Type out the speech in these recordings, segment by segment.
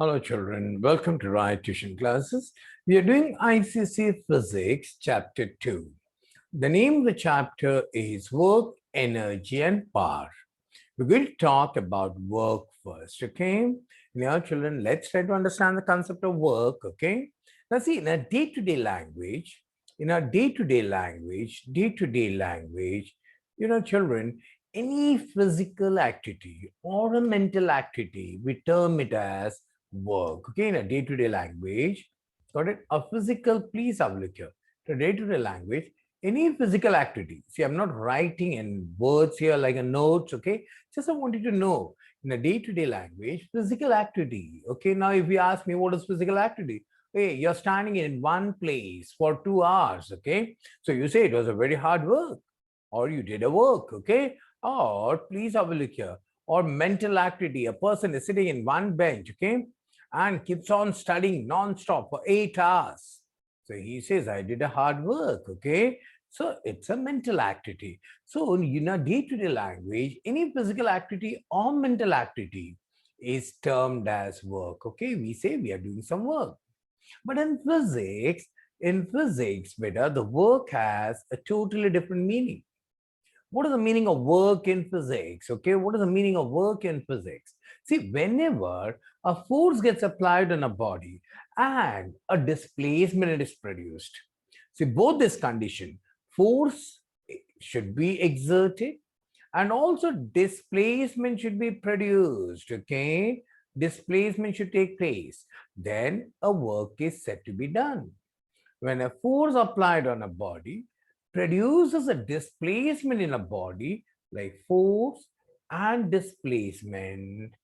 Hello children, welcome to Riot Tuition Classes. We are doing ICC Physics Chapter 2. The name of the chapter is Work, Energy and Power. We're going to talk about work first, okay? Now children, let's try to understand the concept of work, okay? Now see, in our day-to-day language, children, any physical activity or a mental activity, we term it as work, okay? In a day-to-day language, got it? A physical, please have a look here. The day-to-day language, any physical activity. See, I'm not writing in words here like a notes, okay? Just I want you to know, in a day-to-day language, physical activity, okay? Now, if you ask me what is physical activity, hey, you're standing in one place for 2 hours, okay? So you say it was a very hard work, or you did a work, okay? Or please have a look here. Or mental activity, a person is sitting in one bench, okay? And keeps on studying non-stop for 8 hours. So he says, I did a hard work, okay? So it's a mental activity. So in a day-to-day language, any physical activity or mental activity is termed as work, okay? We say we are doing some work. But in physics, beta, the work has a totally different meaning. What is the meaning of work in physics? Okay, what is the meaning of work in physics? See, whenever a force gets applied on a body and a displacement is produced, see, both this condition, force should be exerted and also displacement should be produced, okay? Displacement should take place. Then a work is said to be done. When a force applied on a body produces a displacement in a body, like force and displacement,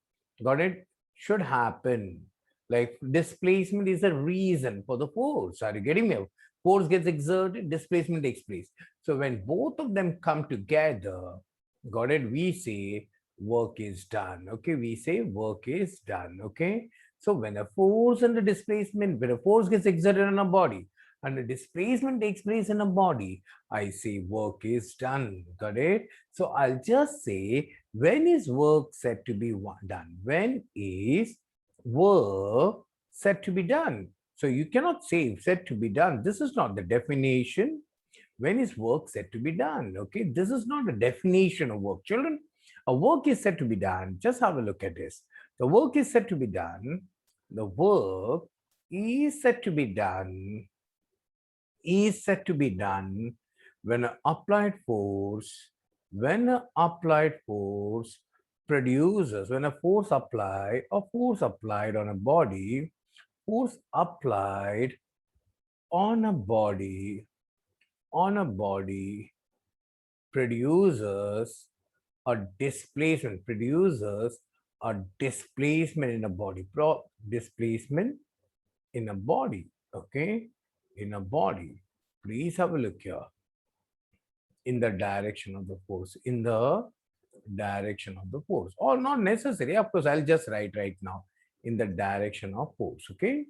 got it, should happen. Like displacement is a reason for the force. Are you getting me? Force gets exerted, displacement takes place. So when both of them come together, got it, we say work is done. Okay, we say work is done. Okay, so when a force and a displacement, when a force gets exerted on a body and a displacement takes place in a body, I say work is done. Got it? So I'll just say, when is work said to be done? When is work said to be done? So you cannot say said to be done. This is not the definition. When is work said to be done? Okay, this is not a definition of work. Children, a work is said to be done. Just have a look at this. The work is said to be done. The work is said to be done when an applied force, produces, when a force applied on a body, force applied on a body, produces a displacement, in a body, displacement in a body, okay? In a body. Please have a look here. In the direction of the force, or not necessary, of course, I'll just write right now, in the direction of force, okay?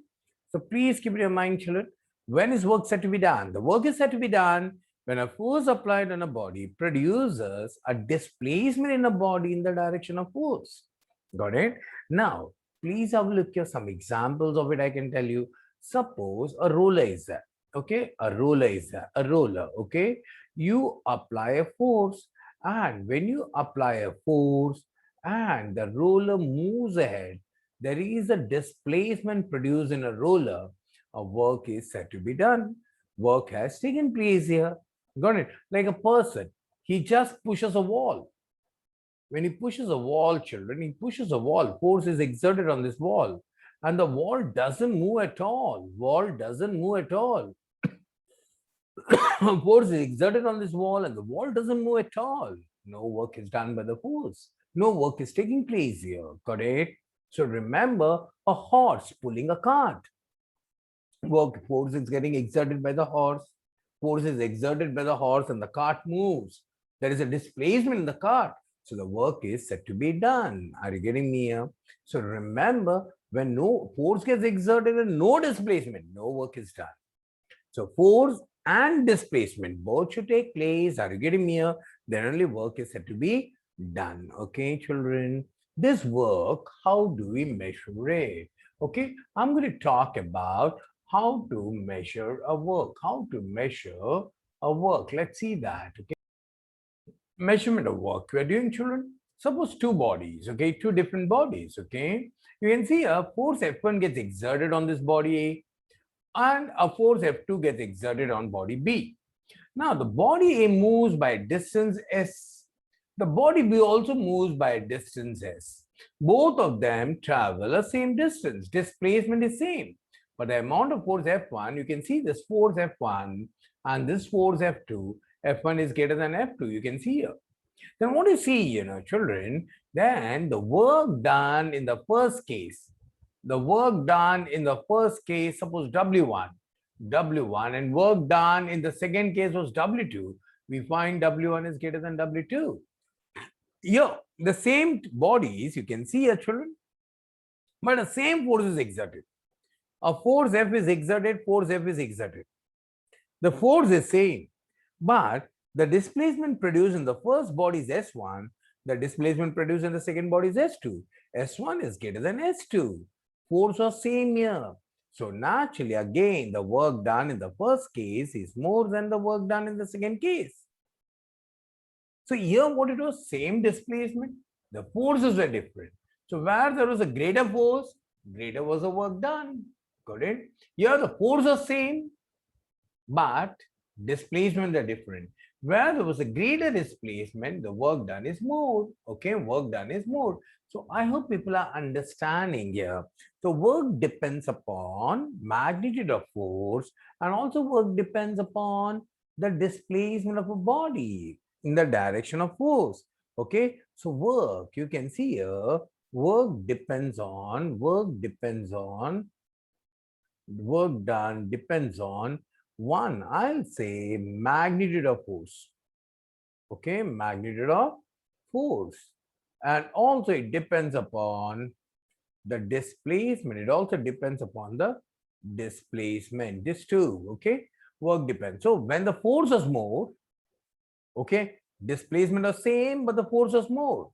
So please keep it in mind, children. When is work said to be done? The work is said to be done when a force applied on a body produces a displacement in a body in the direction of force. Got it? Now, please have a look here, some examples of it I can tell you. Suppose a roller is there, okay? A roller, okay? You apply a force, and when you apply a force and the roller moves ahead, there is a displacement produced in a roller. A work is said to be done. Work has taken place here. Got it? Like a person, he just pushes a wall. When he pushes a wall, children, he pushes a wall. Force is exerted on this wall. And the wall doesn't move at all. Force is exerted on this wall and the wall doesn't move at all. No work is done by the force. No work is taking place here. Got it? So remember, a horse pulling a cart. Force is getting exerted by the horse. Force is exerted by the horse and the cart moves. There is a displacement in the cart. So the work is said to be done. Are you getting me here? So remember, when no force gets exerted and no displacement, no work is done. So force and displacement both should take place. Are you getting me here? Then only work is said to be done. Okay, children. This work, how do we measure it? Okay, I'm going to talk about how to measure a work. How to measure a work. Let's see that. Okay, measurement of work we are doing, children. Suppose two bodies, okay, two different bodies, okay. You can see a force F1 gets exerted on this body A and a force F2 gets exerted on body B. Now, the body A moves by a distance S. The body B also moves by a distance S. Both of them travel the same distance. Displacement is same. But the amount of force F1, you can see this force F1 and this force F2. F1 is greater than F2. You can see here. Then what you see, children, then the work done in the first case, suppose W1, and work done in the second case was W2, we find W1 is greater than W2. Here, the same bodies, you can see here, children, but the same force is exerted. A force F is exerted, force F is exerted. The force is same, but the displacement produced in the first body is S1, the displacement produced in the second body is S2. S1 is greater than S2. Force was same here. So naturally, again, the work done in the first case is more than the work done in the second case. So here what it was, same displacement, the forces were different. So where there was a greater force, greater was the work done. Got it? Here the force was same, but displacement are different. Where there was a greater displacement, the work done is more. Okay, work done is more. So I hope people are understanding here. So work depends upon magnitude of force, and also work depends upon the displacement of a body in the direction of force. Okay, so work, you can see here, work done depends on one, I'll say magnitude of force. Okay, magnitude of force. And also it depends upon the displacement. It also depends upon the displacement. This too, okay? Work depends. So when the force is more, okay, displacement is same, but the force is more.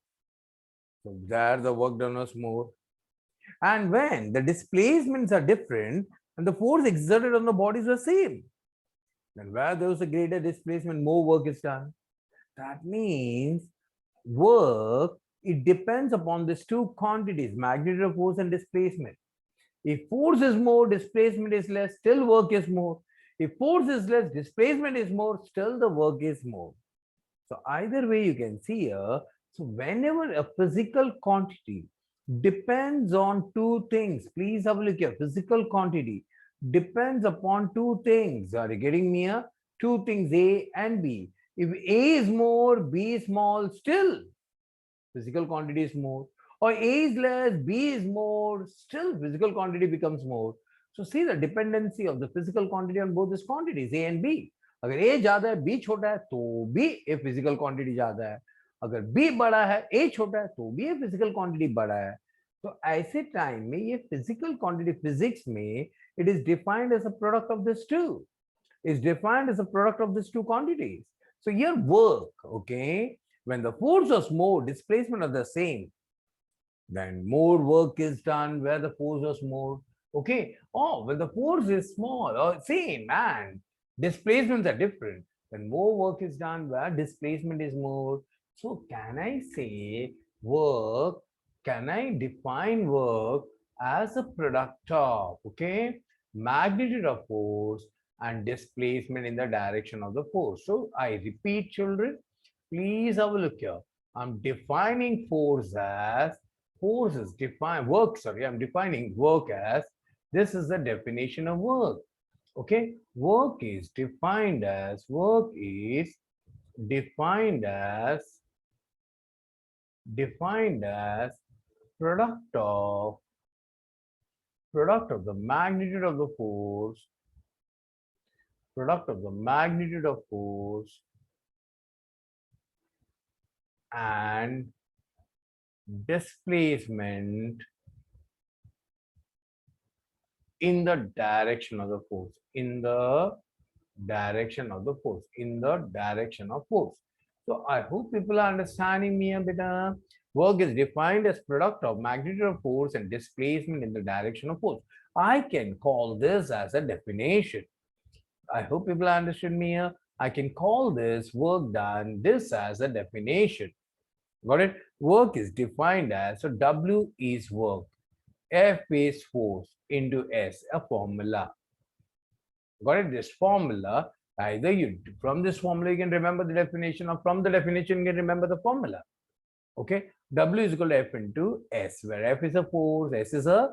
So there the work done was more. And when the displacements are different and the force exerted on the bodies are same, then where there is a greater displacement, more work is done. That means work, it depends upon these two quantities, magnitude of force and displacement. If force is more, displacement is less, still work is more. If force is less, displacement is more, still the work is more. So either way you can see here, so whenever a physical quantity depends on two things, please have a look here, physical quantity depends upon two things. Are you getting me here? Two things, A and B. If A is more, B is small, still physical quantity is more. Or A is less, B is more, still physical quantity becomes more. So see the dependency of the physical quantity on both these quantities, A and B. अगर A ज्यादा है, B छोटा है, तो भी A physical quantity ज्यादा है. अगर B बड़ा है, A छोटा है, तो भी A physical quantity बड़ा है. तो ऐसे टाइम में ये physical quantity physics में it is defined as a product of this two. Is defined as a product of these two quantities. So here work, okay, when the force is more, displacement are the same, then more work is done where the force is more. Okay. Oh, when the force is small or same and displacements are different, then more work is done where displacement is more. So can I say work, can I define work as a product of, okay, magnitude of force and displacement in the direction of the force? So I repeat, children, please have a look here. I'm defining force as I'm defining work as, this is the definition of work. Okay, work is defined as product of the magnitude of the force, and displacement in the direction of the force, So I hope people are understanding me a bit. Work is defined as product of magnitude of force and displacement in the direction of force. I can call this as a definition. I hope people understood me here. I can call this work done this as a definition. Got it? Work is defined as, so W is work, F is force into S, a formula. Got it? This formula, either you, from this formula you can remember the definition, or from the definition you can remember the formula. Okay, W is equal to F into S, where F is a force, S is a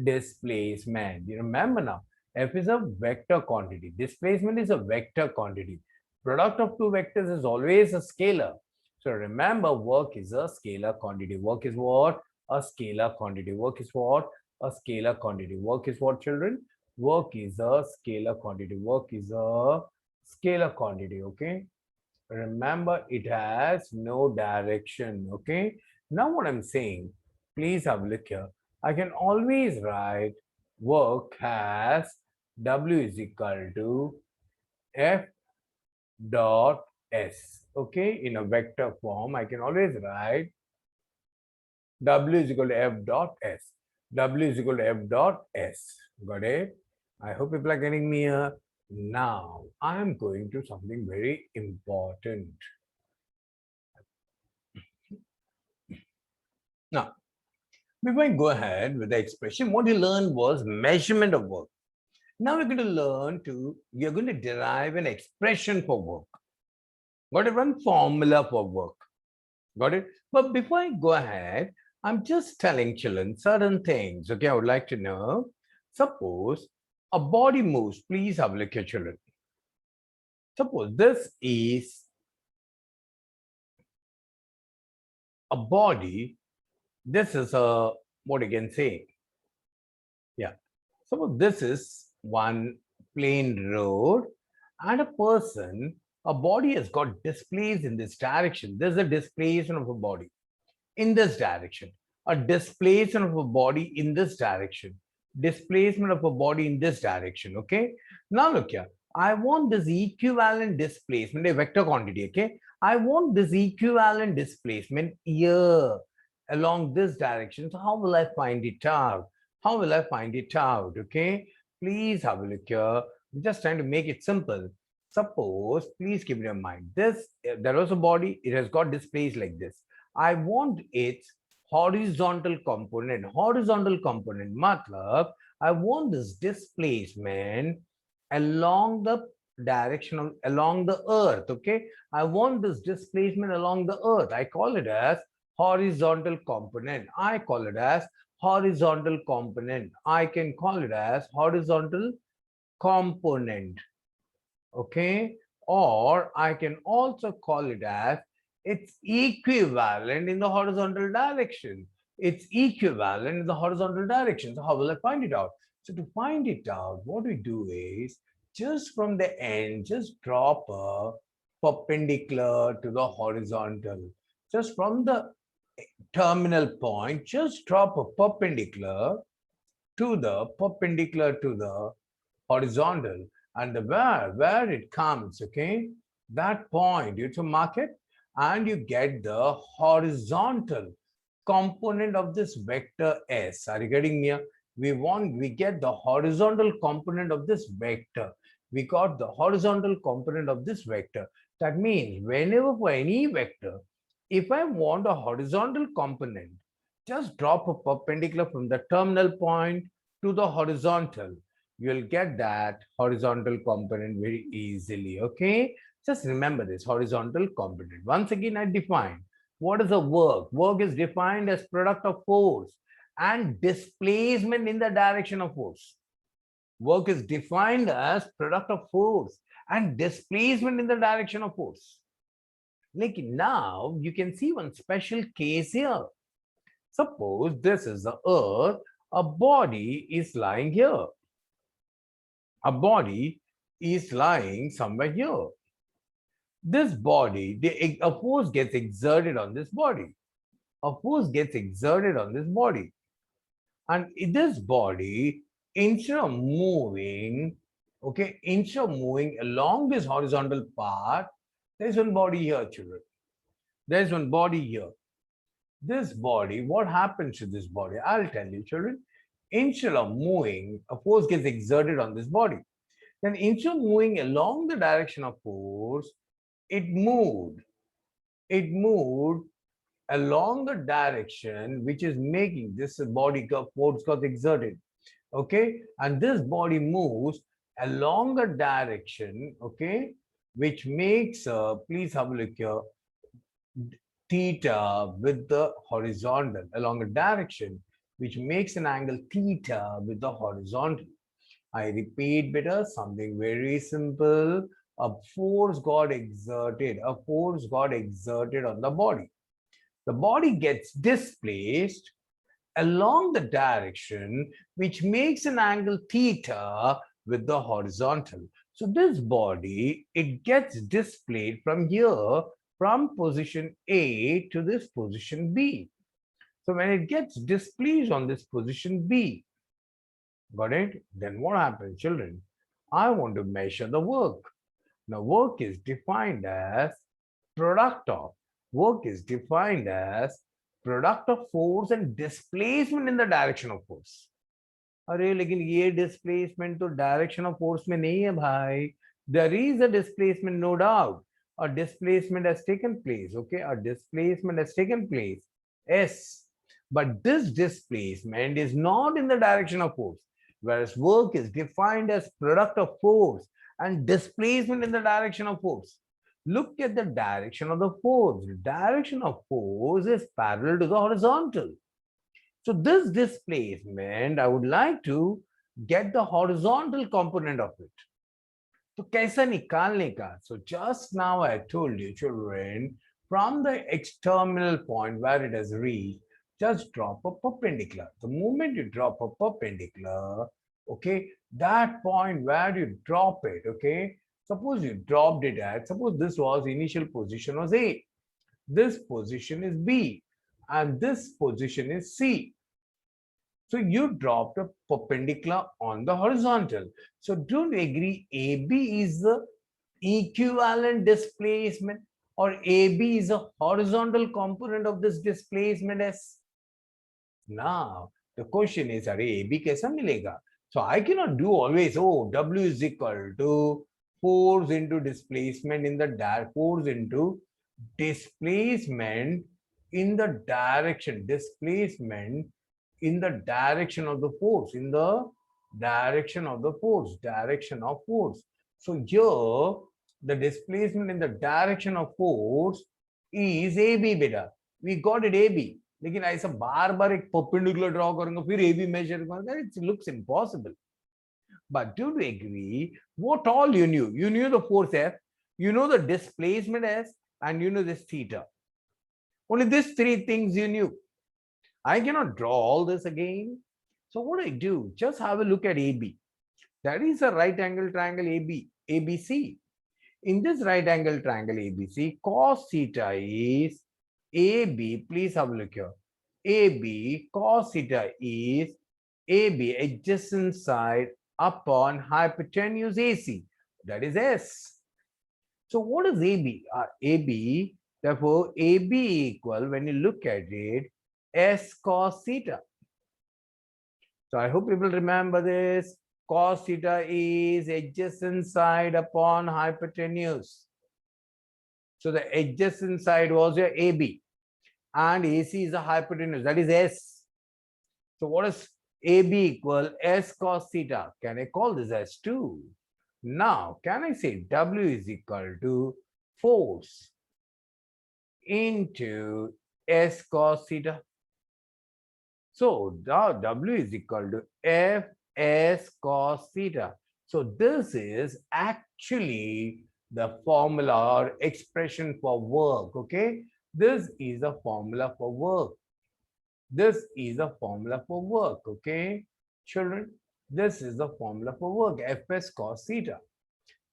displacement. You remember now, F is a vector quantity, displacement is a vector quantity. Product of two vectors is always a scalar. So remember, work is a scalar quantity. Work is what? A scalar quantity. Work is what? A scalar quantity. Work is what, children? Work is a scalar quantity. Work is a scalar quantity. Okay. Remember, it has no direction. Okay. Now what I'm saying, please have a look here. I can always write work as W is equal to F dot S. Okay. In a vector form, I can always write W is equal to F dot S. W is equal to F dot S. Got it? I hope people are getting me here. Now, I am going to something very important. Now, before I go ahead with the expression, what you learned was measurement of work. Now we're going to you're going to derive an expression for work. Got it? One formula for work. Got it? But before I go ahead, I'm just telling children certain things. Okay, I would like to know. Suppose a body moves. Please have a look at children. Suppose this is a body. This is a, what you can say. Yeah. Suppose this is one plain road and a person, a body has got displaced in this direction. There's a displacement of a body in this direction, a displacement of a body in this direction, displacement of a body in this direction. Okay. Now look here. I want this equivalent displacement, a vector quantity. Okay. I want this equivalent displacement here along this direction. So how will I find it out? How will I find it out? Okay. Please have a look here. I'm just trying to make it simple. Suppose, please keep in mind, this, there was a body, it has got displaced like this. I want its horizontal component. Horizontal component, matlab, I want this displacement along the direction of, along the earth. Okay, I want this displacement along the earth. I call it as horizontal component. I call it as horizontal component. I can call it as horizontal component. Okay, or I can also call it as it's equivalent in the horizontal direction. It's equivalent in the horizontal direction. So how will I find it out? So to find it out, what we do is just from the end, just drop a perpendicular to the horizontal. Just from the terminal point, just drop a perpendicular to the horizontal, and the where it comes, okay, that point you to mark it, and you get the horizontal component of this vector S. Are you getting me? We get the horizontal component of this vector. We got the horizontal component of this vector. That means whenever for any vector, if I want a horizontal component, just drop a perpendicular from the terminal point to the horizontal. You'll get that horizontal component very easily. Okay, just remember this horizontal component. Once again, I define what is a work. Work is defined as product of force and displacement in the direction of force. Work is defined as product of force and displacement in the direction of force. Like now, you can see one special case here. Suppose this is the earth, a body is lying here. A body is lying somewhere here. This body, a force gets exerted on this body. A force gets exerted on this body. And this body, instead of moving, okay, instead of moving along this horizontal path, there's one body here, children. There's one body here. This body, what happens to this body? I'll tell you, children. Instead of moving, a force gets exerted on this body. Then instead of moving along the direction of force, it moved. It moved along the direction which is making this body force got exerted. Okay, and this body moves along the direction, okay, which makes please have a look here, theta with the horizontal along a direction which makes an angle theta with the horizontal. I repeat, better, something very simple. A force got exerted. A force got exerted on the body. The body gets displaced along the direction which makes an angle theta with the horizontal. So this body, it gets displayed from here, from position A to this position B. So when it gets displaced on this position B, got it? Then what happens, children? I want to measure the work. Now work is defined as product of. Work is defined as product of force and displacement in the direction of force. अरे लेकिन ये displacement तो direction of force में नहीं है भाई. There is a displacement, no doubt. A displacement has taken place, okay? A displacement has taken place. Yes. But this displacement is not in the direction of force. Whereas work is defined as product of force and displacement in the direction of force. Look at the direction of the force. The direction of force is parallel to the horizontal. So this displacement, I would like to get the horizontal component of it. So kaisa nikalne ka? So just now I told you, children, from the X-terminal point where it has reached, just drop a perpendicular. The moment you drop a perpendicular, okay, that point where you drop it, okay, suppose you dropped it at, suppose this was initial position was A, this position is B, and this position is C. So you dropped a perpendicular on the horizontal. So don't you agree AB is the equivalent displacement, or AB is a horizontal component of this displacement S? Now, the question is, are AB kaisa milega? So I cannot do always, oh, W is equal to force into displacement in the force into displacement in the direction, displacement in the direction of the force, in the direction of the force, direction of force. So here, the displacement in the direction of force is AB beta. We got it AB. लेकिन ऐसा बार बार एक perpendicular draw करूंगा फिर AB measure करूंगा, it looks impossible. But do you agree? What all you knew? You knew the force F, you know the displacement S, and you know this theta. Only these three things you knew. I cannot draw all this again. So what I do, just have a look at AB. That is a right angle triangle ABC. In this right angle triangle ABC, cos theta is AB. Please have a look here. AB cos theta is AB adjacent side upon hypotenuse AC. That is S. So what is AB? AB, therefore AB equal, when you look at it, S cos theta. So I hope people remember this. Cos theta is adjacent side upon hypotenuse. So the adjacent side was your AB, and AC is a hypotenuse, that is S. So what is AB equal? S cos theta. Can I call this as 2? Now, can I say W is equal to force into S cos theta? So the W is equal to Fs cos theta. So this is actually the formula or expression for work, okay? This is a formula for work. This is a formula for work, okay? Children, this is the formula for work, Fs cos theta.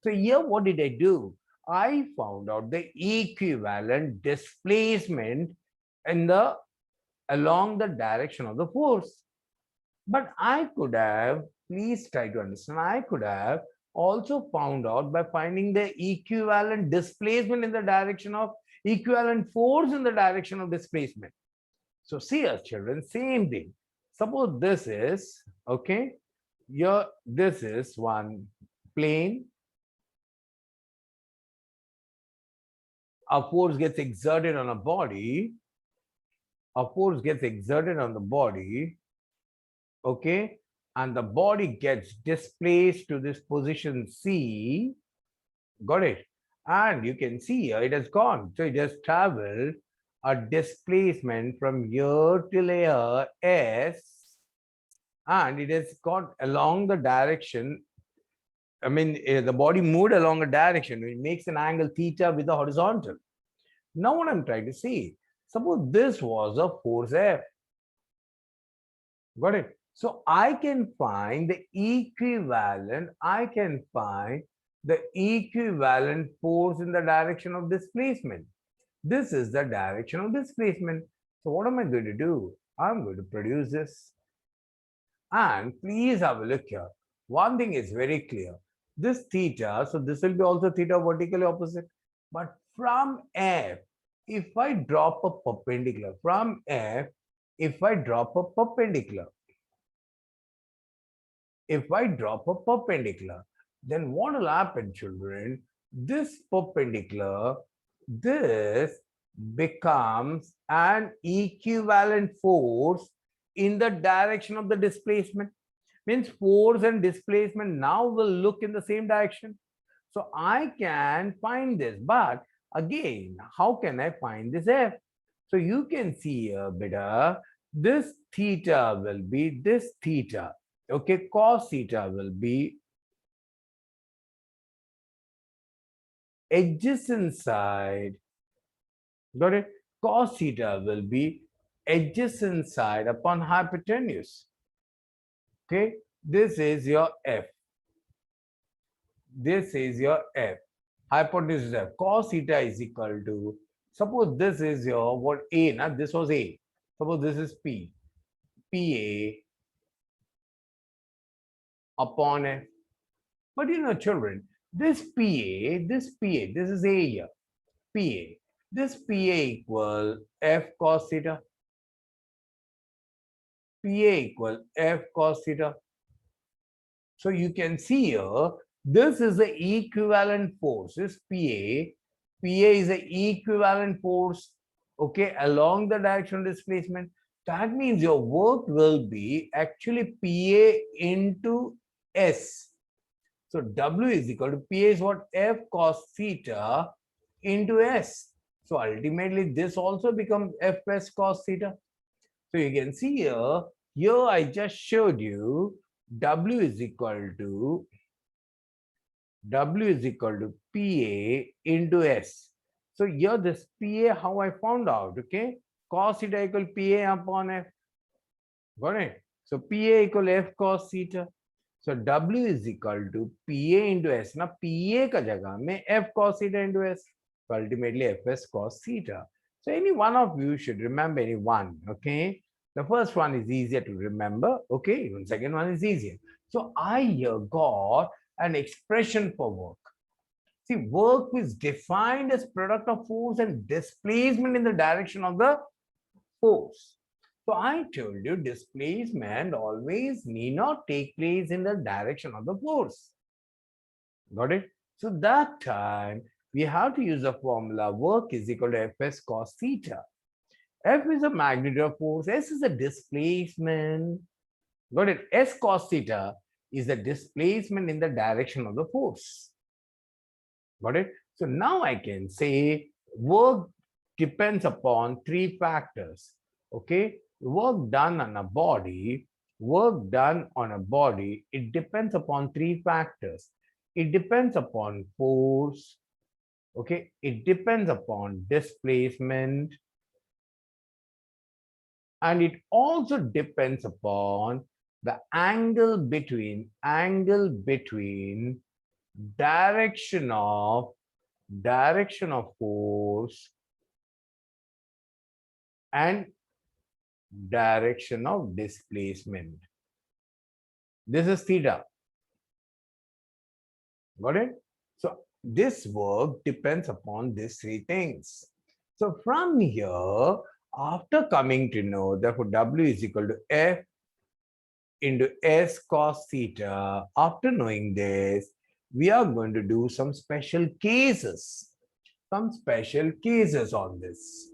So here what did I do? I found out the equivalent displacement in the along the direction of the force. But I could have, please try to understand, I could have also found out by finding the equivalent displacement in the direction of, equivalent force in the direction of displacement. So see us children, same thing. Suppose this is, okay, here this is one plane. A force gets exerted on a body. A force gets exerted on the body, okay, and the body gets displaced to this position C. Got it? And you can see here it has gone. So it has traveled a displacement from here till here S, and it has got along the direction. I mean, the body moved along a direction. It makes an angle theta with the horizontal. Now, what I'm trying to say, suppose this was a force F. Got it? So I can find the equivalent. I can find the equivalent force in the direction of displacement. This is the direction of displacement. So what am I going to do? I'm going to produce this. And please have a look here. One thing is very clear. This theta, so this will be also theta vertically opposite. But from F, if I drop a perpendicular, from F, if I drop a perpendicular, then what will happen, children? This perpendicular, this becomes an equivalent force in the direction of the displacement. Means force and displacement now will look in the same direction. So I can find this, but again, how can I find this F? So you can see here, beta, this theta will be this theta. Okay, cos theta will be adjacent side. Got it? Cos theta will be adjacent side upon hypotenuse. Okay, this is your F. This is your F. Hypotenuse is F. Cos theta is equal to, suppose this is your what A, now this was A. Suppose this is P. PA upon F. But you know, children, this PA, this is A here. PA. This PA equal F cos theta. PA equal F cos theta. So you can see here, this is the equivalent force. This PA. PA is the equivalent force, okay, along the direction of displacement. That means your work will be actually PA into S. So W is equal to PA is what? F cos theta into S. So ultimately this also becomes Fs cos theta. So you can see here I just showed you W is equal to PA into S. So here this PA, how I found out, okay? Cos theta equal PA upon F. Got it? So PA equal F cos theta. So W is equal to PA into S. Now PA ka jagah mein F cos theta into S. So ultimately Fs cos theta. So any one of you should remember any one, okay? The first one is easier to remember, okay? Even second one is easier. So I here got an expression for work. See, work is defined as product of force and displacement in the direction of the force. So I told you displacement always need not take place in the direction of the force. Got it? So that time we have to use the formula work is equal to Fs cos theta. F is a magnitude of force, S is a displacement. Got it? S cos theta is the displacement in the direction of the force. Got it? So now I can say work depends upon three factors. Okay? Work done on a body, it depends upon three factors. It depends upon force. Okay? It depends upon displacement. And it also depends upon the angle between direction of force and direction of displacement. This is theta. Got it? So this work depends upon these three things. So from here, After coming to know, therefore, W is equal to F into S cos theta. After knowing this, we are going to do some special cases. Some special cases on this.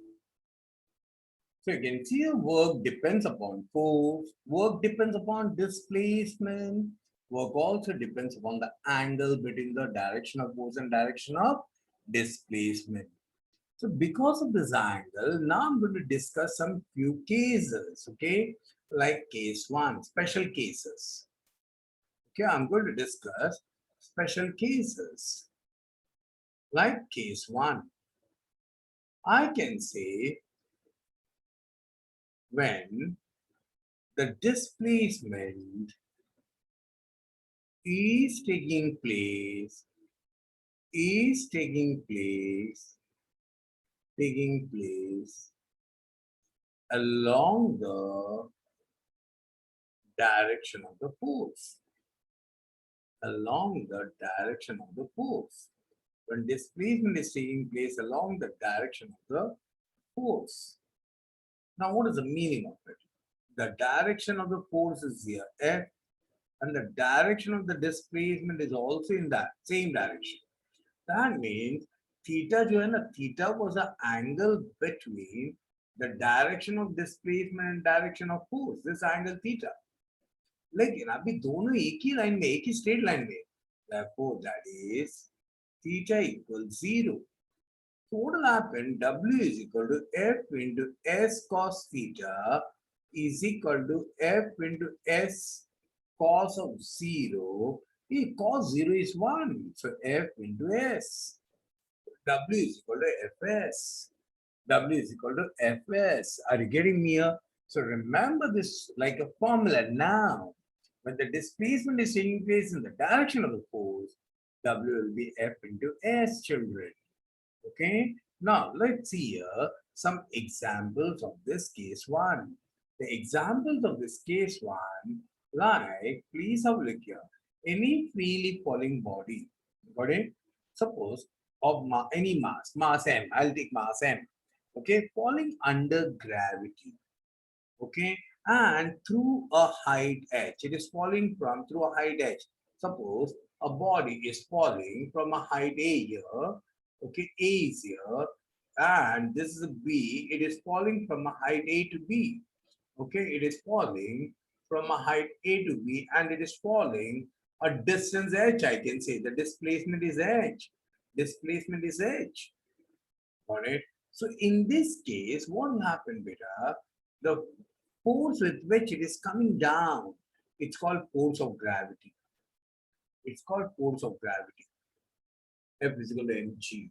So you can see work depends upon force, work depends upon displacement, work also depends upon the angle between the direction of force and direction of displacement. So because of this angle, now I'm going to discuss some few cases, okay? Like case one, special cases. Okay, I'm going to discuss special cases. Like case one, I can say when the displacement is taking place, is taking place along the direction of the force, along the direction of the force. When displacement is taking place along the direction of the force. Now, what is the meaning of it? The direction of the force is here, F, and the direction of the displacement is also in that same direction. That means theta जो है ना, theta was the angle between the direction of displacement and direction of force. This angle theta. लेकिन अभी दोनों एक ही line में, एक ही straight line में. Therefore, that is theta equals 0. So what will happen? W is equal to F into S cos theta is equal to F into S cos of 0. Hey, cos 0 is 1. So F into S. W is equal to Fs. W is equal to Fs. Are you getting me here? So remember this like a formula now. When the displacement is taking place in the direction of the force, W will be F into S, children. Okay. Now let's see here some examples of this case one. The examples of this case one, like, please have a look here. Any freely falling body, got it? Suppose of any mass m, I'll take mass m, okay, falling under gravity, okay, and through a height h. It is falling from through a height h. Suppose a body is falling from a height a here, okay, a is here, and this is a b. It is falling from a height a to b, okay. It is falling from a height a to b, and it is falling a distance h. I can say the displacement is h. Displacement is h. Got it? So in this case, what will happen, beta? The force with which it is coming down, it's called force of gravity. It's called force of gravity. F is equal to mg.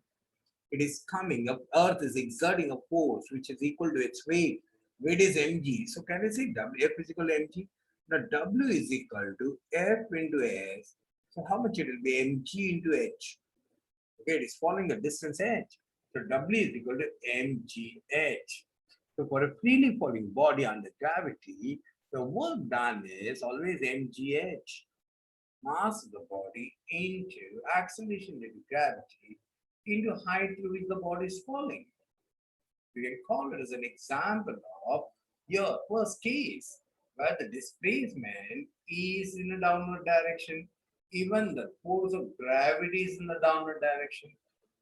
It is coming up, Earth is exerting a force which is equal to its weight. Weight is mg. So can I say W, F is equal to mg? Now W is equal to F into S. So how much it will be? Mg into h. Okay, it is following a distance h. So W is equal to mgh. So for a freely falling body under gravity, the work done is always mgh. Mass of the body into acceleration due to gravity into height through which the body is falling. We can call it as an example of your first case where the displacement is in a downward direction. Even the force of gravity is in the downward direction.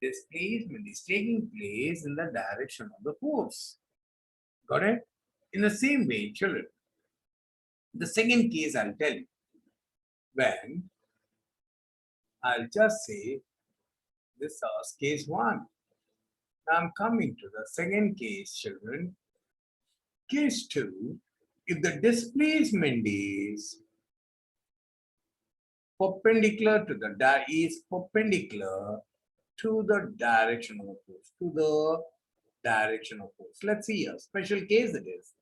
Displacement is taking place in the direction of the force. Got it? In the same way, children, the second case I'll tell you. When I'll just say this is case one. Now I'm coming to the second case, children. Case two, if the displacement is perpendicular to the direction of the force, to the direction of force. Let's see a special case it is.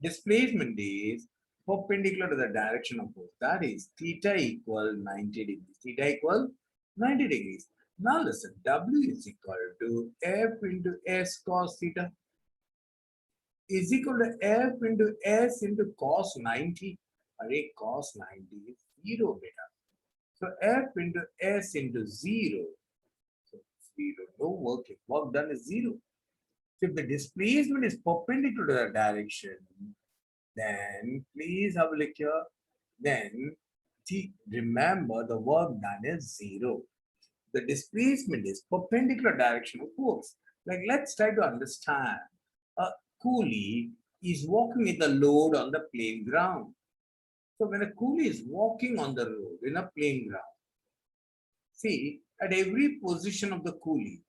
Displacement is perpendicular to the direction of force. That is theta equal 90 degrees. Theta equal 90 degrees. Now listen, W is equal to F into S cos theta is equal to F into S into cos 90. Array cos 90 is 0 beta. So F into S into 0. So 0, no work. Work done is 0. So if the displacement is perpendicular to the direction, then please have a look here. Then remember the work done is 0. The displacement is perpendicular direction of force. Like let's try to understand. A coolie is walking with a load on the plain ground. So when a coolie is walking on the road in a plain ground, see at every position of the coolie,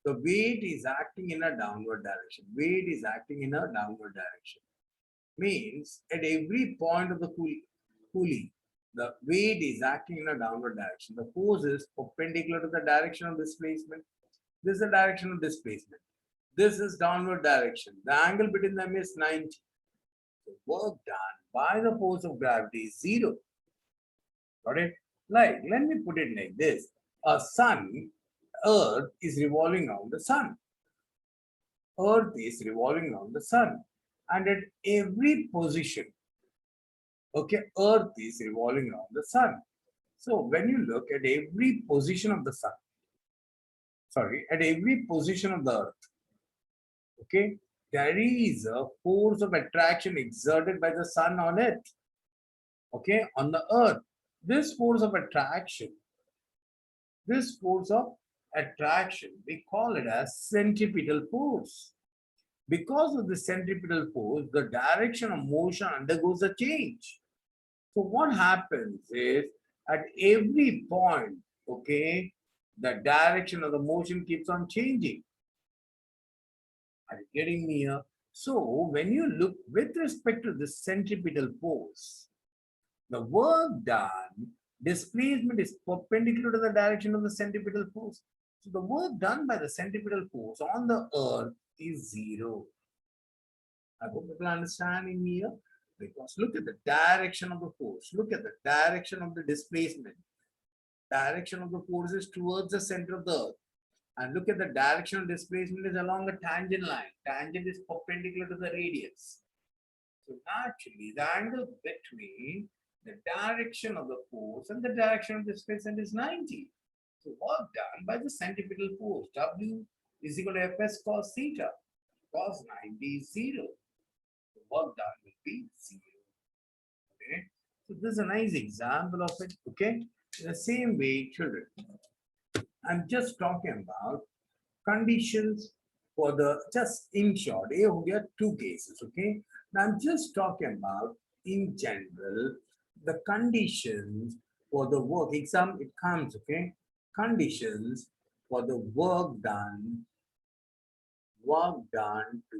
the weight is acting in a downward direction. Weight is acting in a downward direction. Means at every point of the coolie, the weight is acting in a downward direction. The force is perpendicular to the direction of displacement. This is the direction of displacement. This is downward direction. The angle between them is 90. The work done by the force of gravity is 0. Got it? Like, let me put it like this. A Earth is revolving around the sun. Earth is revolving around the sun. And at every position, okay, Earth is revolving around the sun. So when you look at every position of the sun, at every position of the Earth, okay, there is a force of attraction exerted by the sun on it, okay, on the Earth. This force of attraction, we call it as centripetal force. Because of the centripetal force, the direction of motion undergoes a change. So what happens is at every point, okay, the direction of the motion keeps on changing. Are you getting me here? So when you look with respect to the centripetal force, the work done, displacement is perpendicular to the direction of the centripetal force. So the work done by the centripetal force on the Earth is 0. I hope people are understanding me here. Because look at the direction of the force. Look at the direction of the displacement. Direction of the force is towards the center of the Earth. And look at the direction of displacement is along a tangent line. Tangent is perpendicular to the radius. So naturally, the angle between the direction of the force and the direction of displacement is 90. So work done by the centripetal force, W is equal to Fs cos theta. Cos 90 is 0. The work done will be 0. Okay. So this is a nice example of it. Okay. In the same way, children, I'm just talking about conditions for the, just in short, here we have two cases. Okay. Now I'm just talking about in general the conditions for the work. Exam it comes. Okay. Conditions for the work done to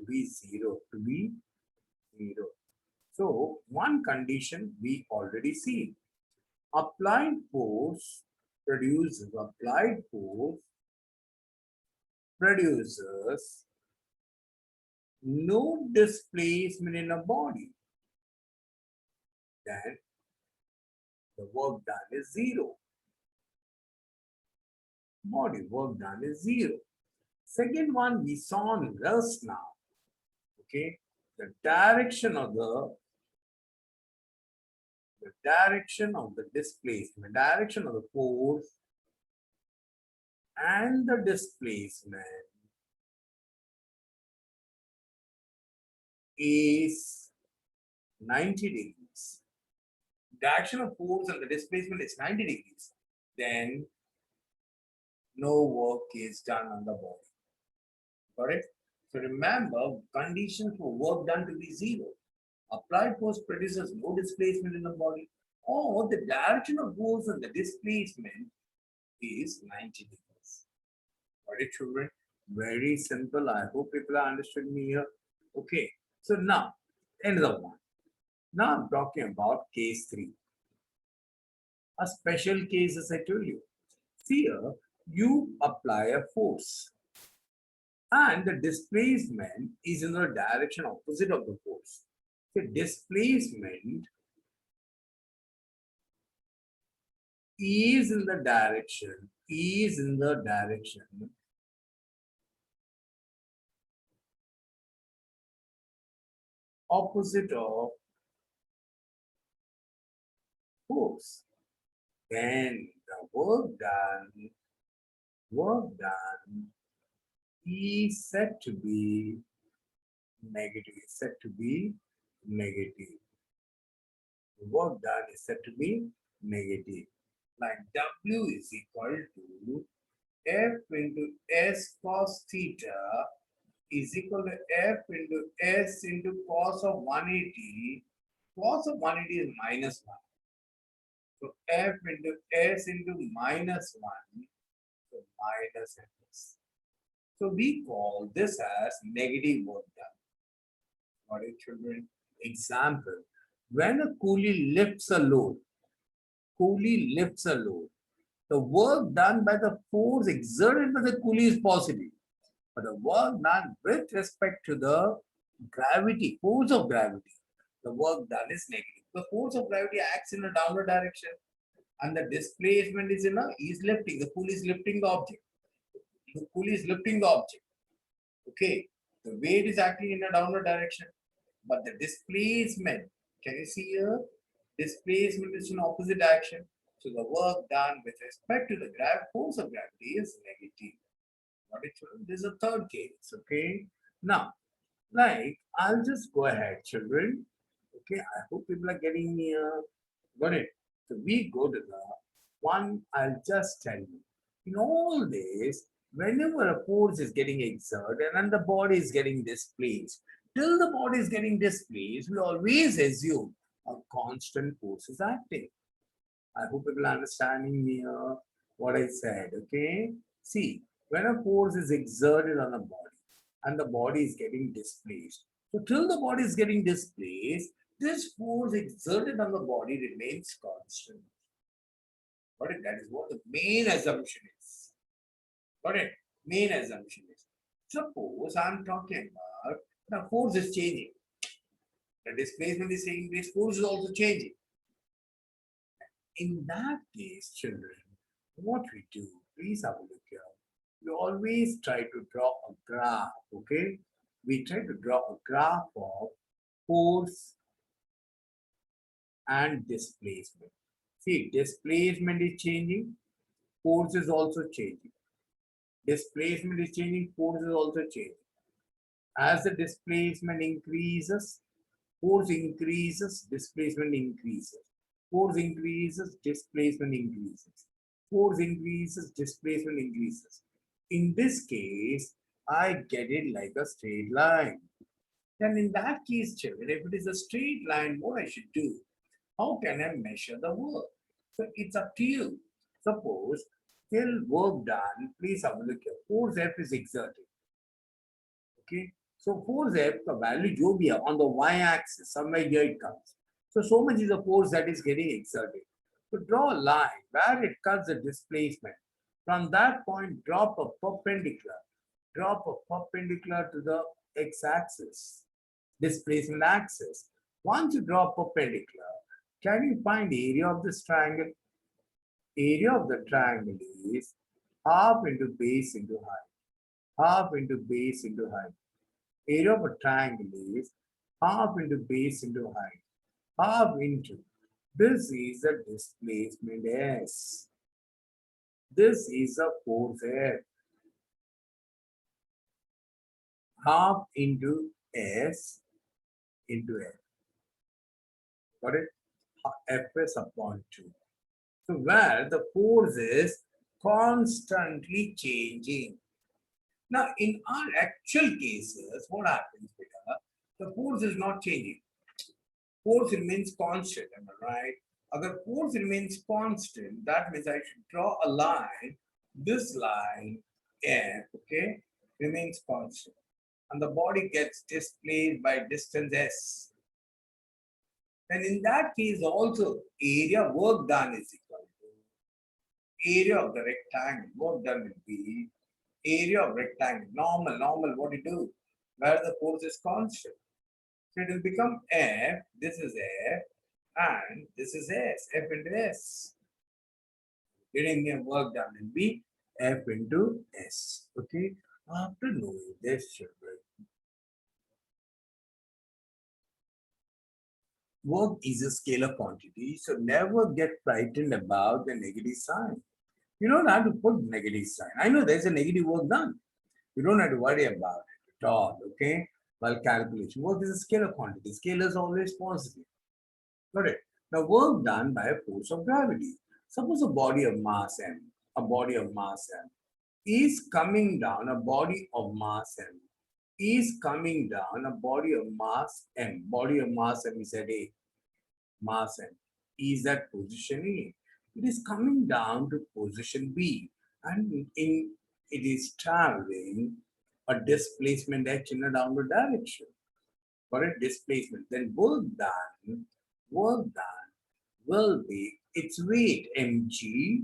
be 0. So one condition we already see. Applied force produces no displacement in a body. Then the work done is 0. Body work done is 0. Second one we saw in just now. Okay, the direction of the displacement, direction of the force and the displacement is 90 degrees. Direction of force and the displacement is 90 degrees. Then no work is done on the body. Correct? So remember, conditions for work done to be 0. Applied force produces no displacement in the body, or the direction of force and the displacement is 90 degrees. Got it, children? Very simple. I hope people are understood me here. Okay. So now, another one. Now I'm talking about case 3. A special case, as I told you. See here, you apply a force and the displacement is in the direction opposite of the force. The displacement is in the direction opposite of force. Then the work done is said to be negative is said to be negative. The work done is said to be negative. Like W is equal to F into S cos theta is equal to F into S into cos of 180. Cos of 180 is minus 1. So F into S into minus 1. So minus Fs. So we call this as negative work done. Got it, children? Example. When a coolie lifts a load, the work done by the force exerted by the coolie is positive. But the work done with respect to the gravity, force of gravity, the work done is negative. The force of gravity acts in a downward direction and the displacement is lifting. The coolie is lifting the object. The coolie is lifting the object. Okay. The weight is acting in a downward direction. But the displacement, can you see here? Displacement is in opposite direction. So the work done with respect to the force of gravity is negative. Got it, children? This is a third case. Okay. Now, like, I'll just go ahead, children. Okay, I hope people are getting me. Got it? So we go to the one, I'll just tell you. In all this, whenever a force is getting exerted and the body is getting displaced, till the body is getting displaced, we always assume a constant force is acting. I hope people are understanding me what I said. Okay. See, when a force is exerted on a body and the body is getting displaced, so till the body is getting displaced, this force exerted on the body remains constant. Got it? That is what the main assumption is. Got it? Main assumption is. Suppose I'm talking about the force is changing. The displacement is changing, this force is also changing. In that case, children, what we do, please have a look here. We always try to draw a graph, okay? We try to draw a graph of force and displacement. See, displacement is changing, force is also changing. Displacement is changing, force is also changing. As the displacement increases, force increases, displacement increases. Force increases, displacement increases. Force increases, displacement increases. In this case, I get it like a straight line. Then in that case, children, if it is a straight line, what I should do? How can I measure the work? So it's up to you. Suppose till work done, please have a look here. Force F is exerted. Okay. So force F, the value जो भी है on the y-axis, somewhere here it comes. So much is the force that is getting exerted. So draw a line where it cuts the displacement. From that point, drop a perpendicular. Drop a perpendicular to the x-axis, displacement axis. Once you draw a perpendicular, can you find the area of this triangle? Area of the triangle is half into base into height. Half into base into height. Area of a triangle is half into base into height. Half into. This is the displacement S. This is a force F. Half into S into F. Got it? Fs upon 2. So where the force is constantly changing. Now, in our actual cases, what happens, beta? The force is not changing. Force remains constant, am I right? Agar force remains constant, that means I should draw a line. This line, F, okay, remains constant. And the body gets displaced by distance S. And in that case, also, area work done is equal to area of the rectangle. Work done will be area of rectangle. Normal, what you do? Where the force is constant. So it will become F, this is F, and this is S, F into S. Getting the work done will be F into S. Okay. After knowing this, children, work is a scalar quantity, so never get frightened about the negative sign. You don't have to put negative sign. I know there's a negative work done. You don't have to worry about it at all, okay? While calculation, work is a scalar quantity. Scalar is always positive. Got it? Now, work done by a force of gravity. Suppose a body of mass m, a body of mass m is coming down, a body of mass m is coming down, a body of mass m, body of mass m is at A, mass m is at position A. It is coming down to position B, and it is traveling a displacement h in a downward direction. For a displacement, then work done will be its weight mg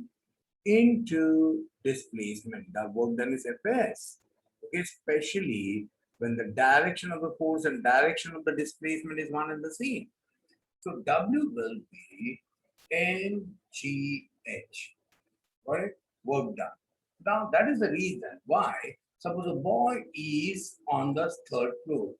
into displacement. The work done is Fs. Okay, especially when the direction of the force and direction of the displacement is one and the same. So W will be mgh. Right? Work done. Now that is the reason why, suppose a boy is on the third floor.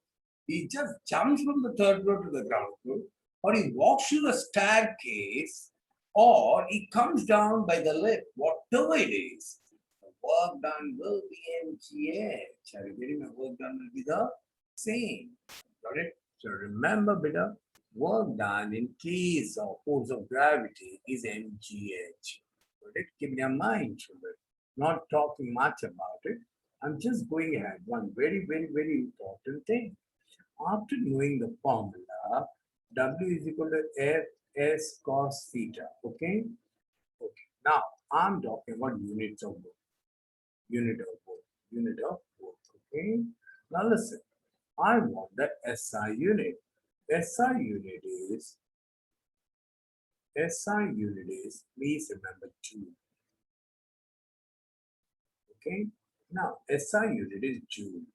He just jumps from the third floor to the ground floor, or he walks to the staircase, or he comes down by the lift, whatever it is. The work done will be mgh. Are you getting? The work done will be the same. Got it? So remember, beta, work done in case of force of gravity is mgh. Got it? Keep in your mind, children. Not talking much about it. I'm just going ahead. One very, very, very important thing. After knowing the formula, W is equal to Fs cos theta. Okay? Okay. Now, I'm talking about units of work. Unit of work. Unit of work. Okay? Now, listen. I want the SI unit. SI unit is, please remember Joule. Okay? Now, SI unit is Joule.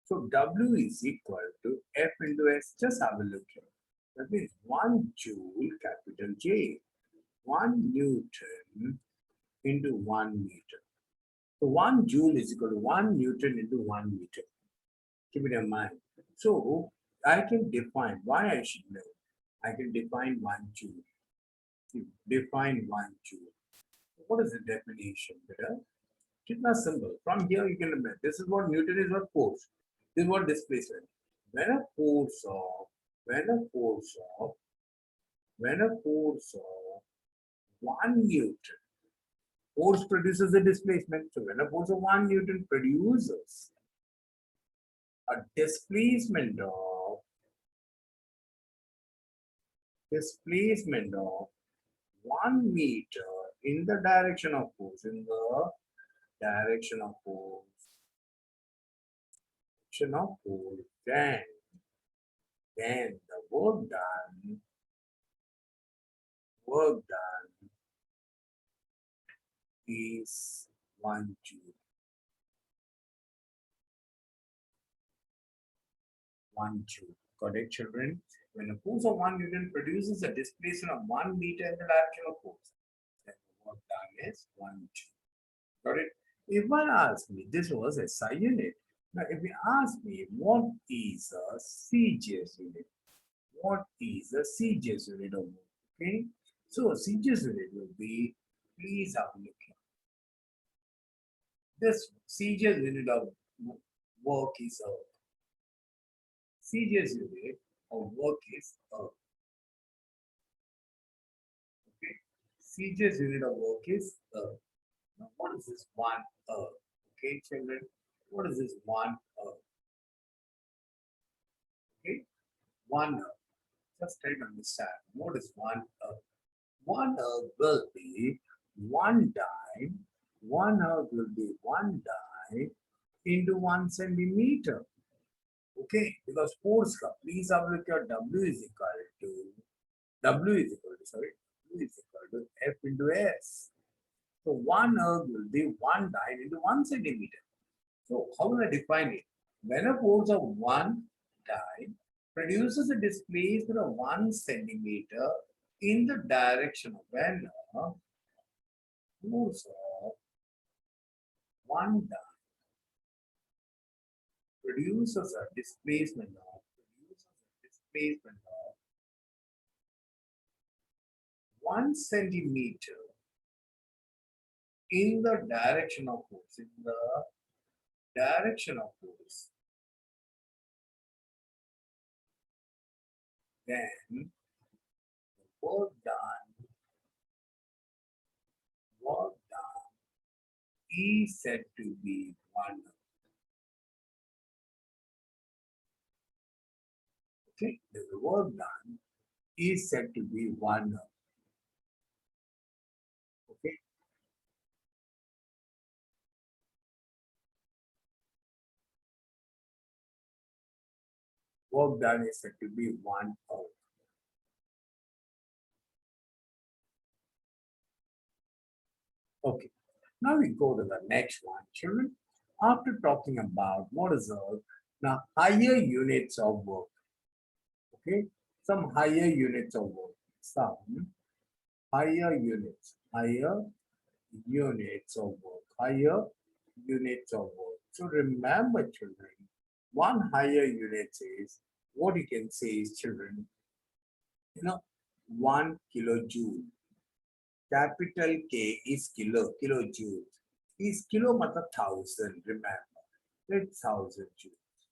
So W is equal to F into S. Just have a look here. That means 1 joule, capital J, 1 Newton into 1 meter. So 1 joule is equal to 1 Newton into 1 meter. Keep it in mind. So I can define, why I should know. I can define 1 joule. Define 1 joule. What is the definition, better? Kitna simple. From here you can remember. This is what Newton is, what force. This is what displacement. When a force of 1 Newton, force produces a displacement. So when a force of 1 Newton produces a displacement of 1 meter in the direction of force, then the work done is 1 joule. 1 joule. Got it, children? When a force of 1 Newton produces a displacement of 1 meter in the direction of force, then the work done is 1 joule. Got it? If one asks me, this was a SI unit. Now, if you ask me, what is a CGS unit? What is a CGS unit of work? Okay? So, a CGS unit will be, please have a look here. This CGS unit of work is a CGS unit of work is Earth. Okay, CGS unit of work is Earth. Now, what is this 1 Earth? Okay, children, what is this 1 Earth? Okay, 1 Earth. Just try to understand what is 1 Earth. 1 Earth will be 1 dime. 1 Earth will be 1 dime into 1 centimeter. Okay, because force ka, please have a look at W is equal to F into S. So 1 Earth will be 1 dime into 1 centimeter. So how will I define it? When a force of 1 dime produces a displacement of 1 centimeter in the direction of when a force of 1 dime produces a displacement of 1 centimeter in the direction of force, then work done, work done is said to be 1 earth. Okay, the work done is said to be 1 earth. Okay, work done is said to be 1 earth. Okay, now we go to the next one, children. After talking about what is earth, now higher units of work. Okay, some higher units of work. Some higher units of work, higher units of work. So remember, children, one higher unit is what you can say is, children, 1 kilojoule. Capital K is kilojoules. Is kilo matlab thousand, remember. It's 1,000 joules.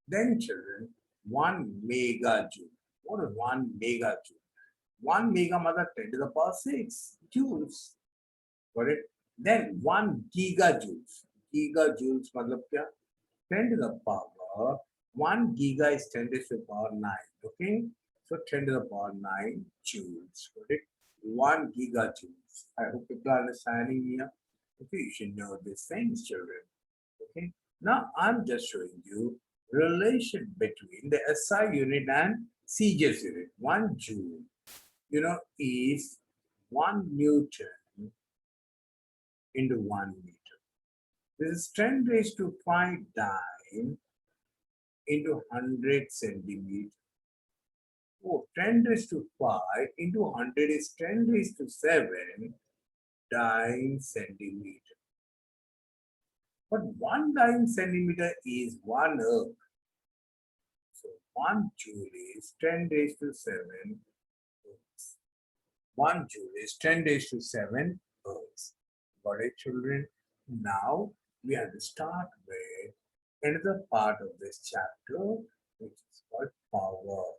Then children, 1 megajoule. What is 1 megajoule? 1 mega matlab 10 to the power 6 joules. Got it? Then 1 gigajoules. Gigajoules matlab kya? 10 to the power. 1 giga is 10 to the power 9. Okay? So 10 to the power 9 joules. Got it? 1 gigajoules. I hope people are understanding here. Okay, you should know these things, children. Okay. Now I'm just showing you relation between the SI unit and CGS unit. 1 joule, is 1 Newton into 1 meter. This is 10 raised to 5 dyne into 100 centimeter. Oh, 10 raised to 5 into 100 is 10 raised to 7 dyne centimeter. But 1 dyne centimeter is 1 earth. So 1 joule is 10 raised to 7 earths. 1 joule is 10 raised to 7 earths. Got it, children? Now we have to start with another part of this chapter, which is called power.